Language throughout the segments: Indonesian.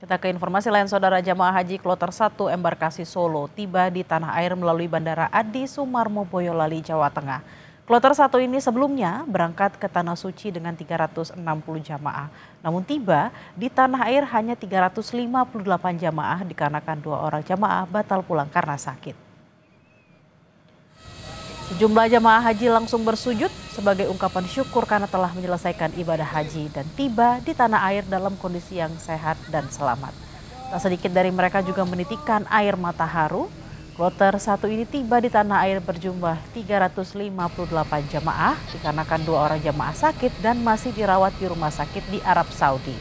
Kita ke informasi lain, Saudara. Jemaah haji kloter 1 embarkasi Solo tiba di tanah air melalui Bandara Adi Sumarmo Boyolali, Jawa Tengah. Kloter 1 ini sebelumnya berangkat ke Tanah Suci dengan 360 jamaah. Namun tiba di tanah air hanya 358 jamaah dikarenakan 2 orang jamaah batal pulang karena sakit. Sejumlah jamaah haji langsung bersujud sebagai ungkapan syukur karena telah menyelesaikan ibadah haji dan tiba di tanah air dalam kondisi yang sehat dan selamat. Tak sedikit dari mereka juga menitikan air mata haru. Kloter 1 ini tiba di tanah air berjumlah 358 jamaah dikarenakan 2 orang jamaah sakit dan masih dirawat di rumah sakit di Arab Saudi.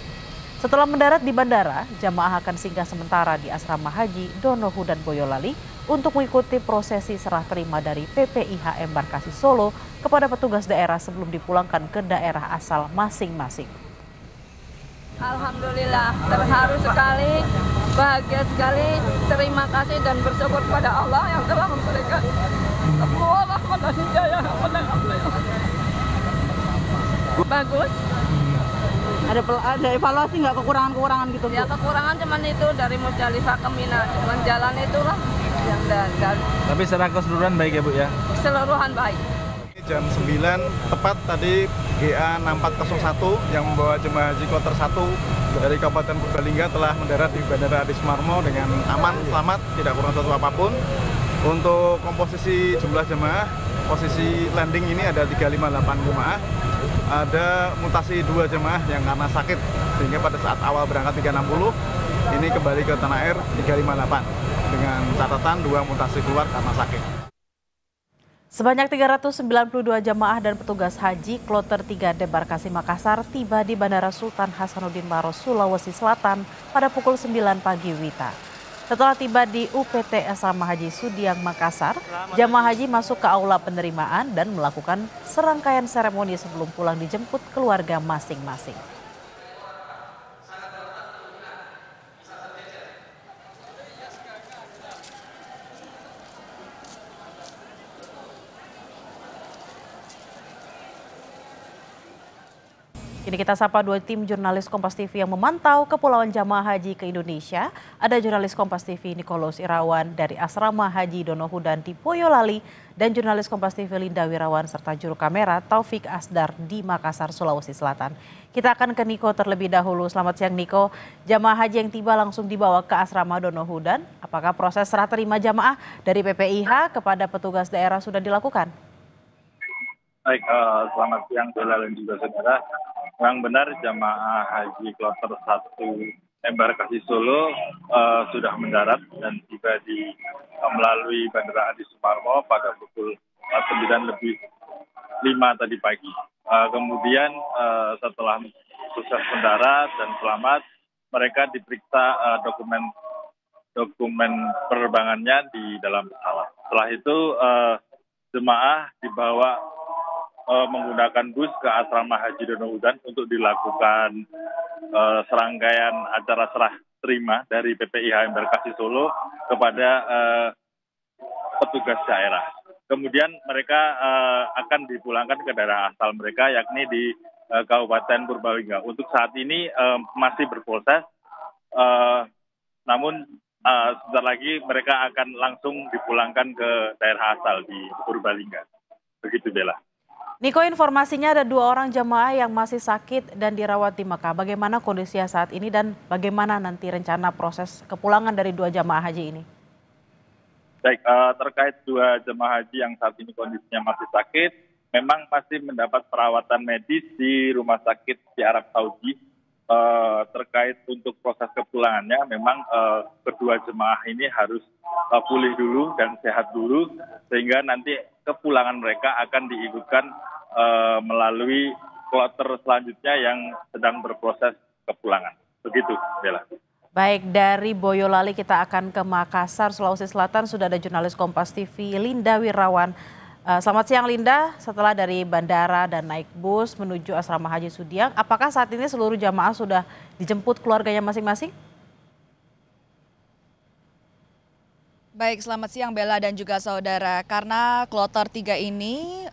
Setelah mendarat di bandara, jamaah akan singgah sementara di asrama haji Donohudan Boyolali untuk mengikuti prosesi serah terima dari PPIH Embarkasi Solo kepada petugas daerah sebelum dipulangkan ke daerah asal masing-masing. Alhamdulillah, terharu sekali, bahagia sekali, terima kasih dan bersyukur kepada Allah yang telah memberikan semua rahmat dan hidayah kepada beliau. Bagus. Ada evaluasi nggak kekurangan gitu? Ya kekurangan cuman itu dari Musdalifah ke Mina, cuman jalan itulah yang dan. Tapi secara keseluruhan baik ya Bu ya? Keseluruhan baik. Jam 9 tepat tadi GA 6401 yang membawa jemaah haji kloter 1 dari Kabupaten Purbalingga telah mendarat di Bandara Adi Sumarmo dengan aman, selamat, tidak kurang satu apapun. Untuk komposisi jumlah jemaah, posisi landing ini ada 358 jemaah. Ada mutasi 2 jemaah yang karena sakit sehingga pada saat awal berangkat 360 ini kembali ke tanah air 358 dengan catatan 2 mutasi keluar karena sakit. Sebanyak 392 jamaah dan petugas haji kloter 3 debarkasi Makassar tiba di Bandara Sultan Hasanuddin Maros, Sulawesi Selatan pada pukul 9 pagi WITA. Setelah tiba di UPT Asrama Haji Sudiang Makassar, jamaah haji masuk ke aula penerimaan dan melakukan serangkaian seremoni sebelum pulang dijemput keluarga masing-masing. Kini kita sapa 2 tim jurnalis Kompas TV yang memantau kepulauan jamaah haji ke Indonesia. Ada jurnalis Kompas TV Nicholas Irawan dari Asrama Haji Donohudan di Boyolali dan jurnalis Kompas TV Linda Wirawan serta juru kamera Taufik Asdar di Makassar, Sulawesi Selatan. Kita akan ke Niko terlebih dahulu. Selamat siang Niko. Jamaah haji yang tiba langsung dibawa ke Asrama Donohudan. Apakah proses serah terima jamaah dari PPIH kepada petugas daerah sudah dilakukan? Baik, selamat siang Bella dan juga saudara. Yang benar jamaah haji kloter 1 embarkasi Solo sudah mendarat dan tiba di melalui Bandara Adi Sumarmo pada pukul 9:05 tadi pagi. Kemudian setelah sukses mendarat dan selamat, mereka diperiksa dokumen penerbangannya di dalam pesawat. Setelah itu jemaah dibawa menggunakan bus ke Asrama Haji Donohudan untuk dilakukan serangkaian acara serah terima dari PPIH Embarkasi Solo kepada petugas daerah. Kemudian mereka akan dipulangkan ke daerah asal mereka, yakni di Kabupaten Purbalingga. Untuk saat ini masih berproses, namun sebentar lagi mereka akan langsung dipulangkan ke daerah asal di Purbalingga. Begitu Bella. Niko, informasinya ada 2 orang jamaah yang masih sakit dan dirawat di Mekah. Bagaimana kondisinya saat ini dan bagaimana nanti rencana proses kepulangan dari 2 jamaah haji ini? Baik, terkait 2 jemaah haji yang saat ini kondisinya masih sakit, memang masih mendapat perawatan medis di rumah sakit di Arab Saudi. Terkait untuk proses kepulangannya, memang kedua jemaah ini harus pulih dulu dan sehat dulu, sehingga nanti kepulangan mereka akan diikutkan melalui kloter selanjutnya yang sedang berproses kepulangan. Begitu, Bella. Baik, dari Boyolali kita akan ke Makassar, Sulawesi Selatan. Sudah ada jurnalis Kompas TV Linda Wirawan. Selamat siang Linda, setelah dari bandara dan naik bus menuju Asrama Haji Sudiang, apakah saat ini seluruh jamaah sudah dijemput keluarganya masing-masing? Baik, selamat siang Bella dan juga saudara. Karena kloter 3 ini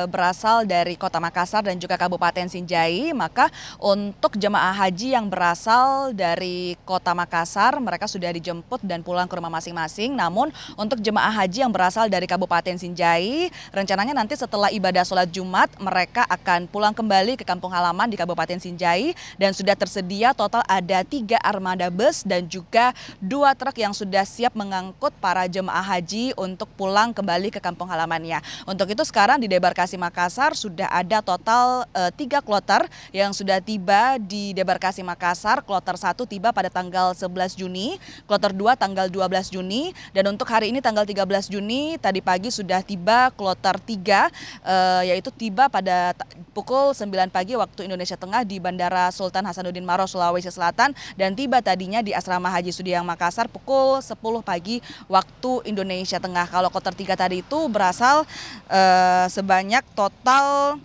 berasal dari Kota Makassar dan juga Kabupaten Sinjai, maka untuk jemaah haji yang berasal dari Kota Makassar mereka sudah dijemput dan pulang ke rumah masing-masing. Namun untuk jemaah haji yang berasal dari Kabupaten Sinjai, rencananya nanti setelah ibadah sholat Jumat mereka akan pulang kembali ke kampung halaman di Kabupaten Sinjai, dan sudah tersedia total ada 3 armada bus dan juga 2 truk yang sudah siap mengangkut para jemaah haji untuk pulang kembali ke kampung halamannya. Untuk itu sekarang di Debarkasi Makassar sudah ada total 3 kloter yang sudah tiba di Debarkasi Makassar. Kloter 1 tiba pada tanggal 11 Juni, kloter 2 tanggal 12 Juni, dan untuk hari ini tanggal 13 Juni tadi pagi sudah tiba kloter 3 yaitu tiba pada pukul 9 pagi waktu Indonesia Tengah di Bandara Sultan Hasanuddin Maros, Sulawesi Selatan, dan tiba tadinya di Asrama Haji Sudiang Makassar pukul 10 pagi waktu Indonesia Tengah. Kalau kloter 3 tadi itu berasal sebanyak total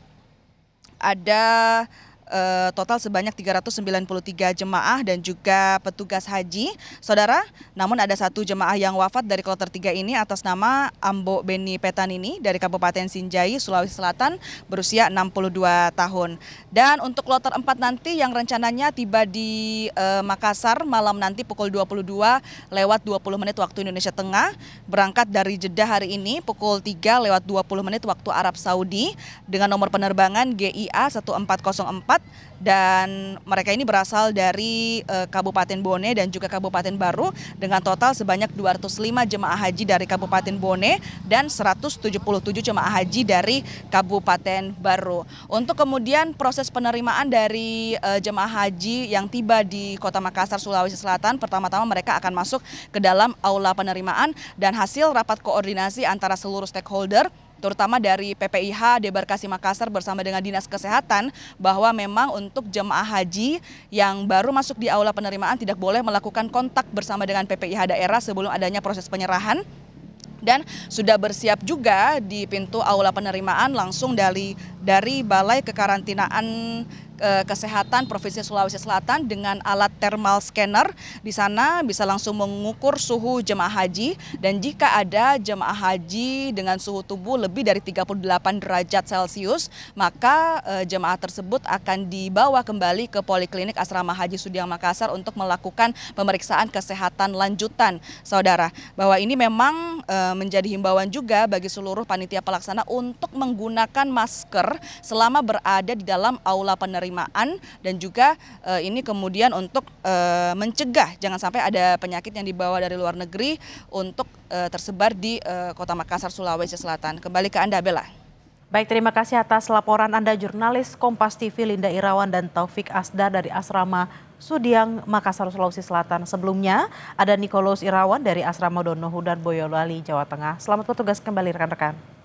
sebanyak 393 jemaah dan juga petugas haji, saudara. Namun ada 1 jemaah yang wafat dari kloter 3 ini atas nama Ambo Beni Petanini dari Kabupaten Sinjai, Sulawesi Selatan, berusia 62 tahun. Dan untuk kloter 4 nanti yang rencananya tiba di Makassar malam nanti pukul 22:20 waktu Indonesia Tengah, berangkat dari Jeddah hari ini pukul 3:20 waktu Arab Saudi dengan nomor penerbangan GIA 1404. Dan mereka ini berasal dari Kabupaten Bone dan juga Kabupaten Baru dengan total sebanyak 205 jemaah haji dari Kabupaten Bone dan 177 jemaah haji dari Kabupaten Baru. Untuk kemudian proses penerimaan dari jemaah haji yang tiba di Kota Makassar, Sulawesi Selatan, pertama-tama mereka akan masuk ke dalam aula penerimaan dan hasil rapat koordinasi antara seluruh stakeholder terutama dari PPIH Debarkasi Makassar bersama dengan Dinas Kesehatan, bahwa memang untuk jemaah haji yang baru masuk di aula penerimaan tidak boleh melakukan kontak bersama dengan PPIH daerah sebelum adanya proses penyerahan. Dan sudah bersiap juga di pintu aula penerimaan langsung dari Balai Kekarantinaan Kesehatan Provinsi Sulawesi Selatan dengan alat thermal scanner. Di sana bisa langsung mengukur suhu jemaah haji, dan jika ada jemaah haji dengan suhu tubuh lebih dari 38 derajat Celcius, maka jemaah tersebut akan dibawa kembali ke Poliklinik Asrama Haji Sudiang Makassar untuk melakukan pemeriksaan kesehatan lanjutan, saudara. Bahwa ini memang menjadi himbauan juga bagi seluruh panitia pelaksana untuk menggunakan masker selama berada di dalam aula penerimaan, dan juga ini kemudian untuk mencegah jangan sampai ada penyakit yang dibawa dari luar negeri untuk tersebar di Kota Makassar, Sulawesi Selatan. Kembali ke Anda, Bella. Baik, terima kasih atas laporan Anda jurnalis Kompas TV Linda Irawan dan Taufik Asdar dari Asrama Sudiang Makassar, Sulawesi Selatan. Sebelumnya ada Nicholas Irawan dari Asrama Donohu dan Boyolali, Jawa Tengah. Selamat bertugas kembali rekan-rekan.